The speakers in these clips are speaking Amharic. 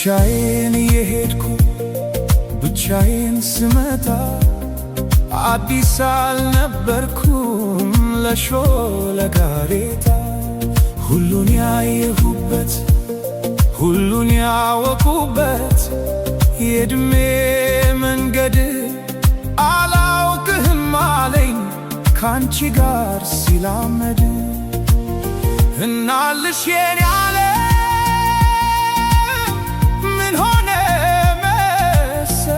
ብቻዬን የሄድኩ ብቻዬን ስመጣ አዲስ አልነበርኩም ለሾለ ጋሬጣ። ሁሉን ያየሁበት ሁሉን ያወቁበት የዕድሜ መንገድ አላውቅህም አለኝ ካንቺ ጋር ሲላመድ። እናልሽ የኔ ዓለም ምን ሆነ መሰለሽ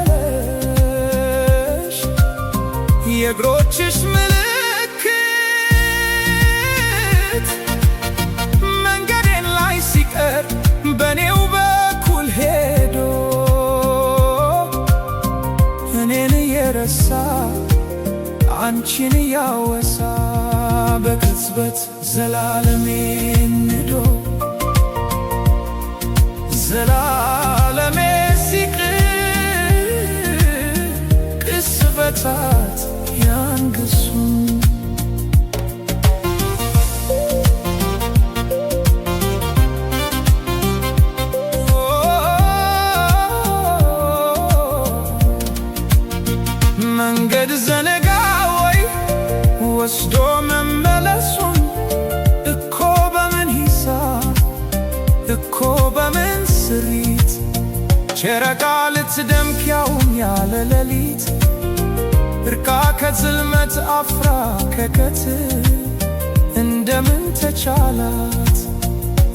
የእግሮችሽ ምልክት መንገዴን ላይ ሲቀር በኔው በኩል ሄዶ እኔን እየረሳ አንቺን እያወሳ በቅጽበት ዘላለሜን ንዶ ዘላለሜ ሲቅር ቅስፈታት ያንግሱን። መንገድ ዘነጋ ወይ ወስዶ መመለሱን እኮ በምን ሂሳብ እኮ በምን ስሪት ጨረቃ ልትደምቅ ያውም ያለ ሌሊት እርቃ ከጽልመት አፍራ ከቀትር እንደምን ተቻላት?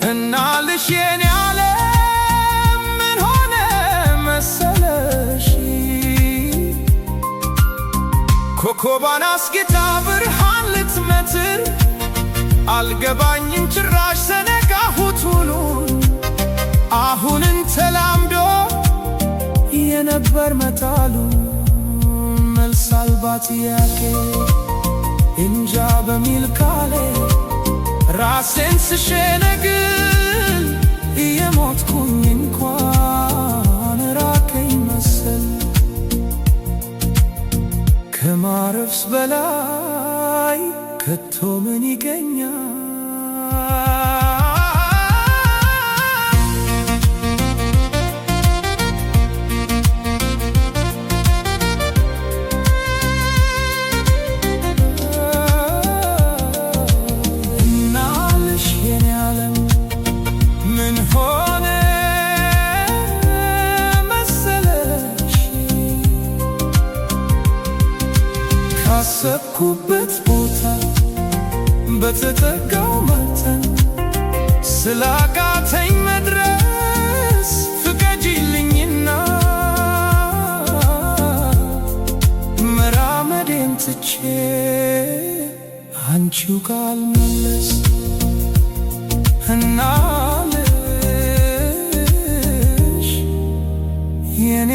እናልሽ የኔ ዓለም ምን ሆነ መሰለሽ ኮከቧን አስጌጣ ብርሃን ልትመትር አልገባኝም ጭራሽ ዘነጋሁት ውሉን። አሁንን ተላምዶ የነበር መጣሉ መልስ አልባ ጥያቄ እንጃ በሚል ካሌ ራሴን ስሸነግል እየሞትኩኝ እንኳን ራቀኝ መሰል ከማረፍስ በላይ ከቶ ምን ይገኛል? እናልሽ የኔ ዓለም ምን ሆነ መሰለሽ ካሰብኩበት ቦታ በተጠጋው መጠን ስላቃተኝ መድረስ ፍቀጂልኝና መራመዴን ትቼ አንቺው ጋር ልመለስ። እናልሽ የኔ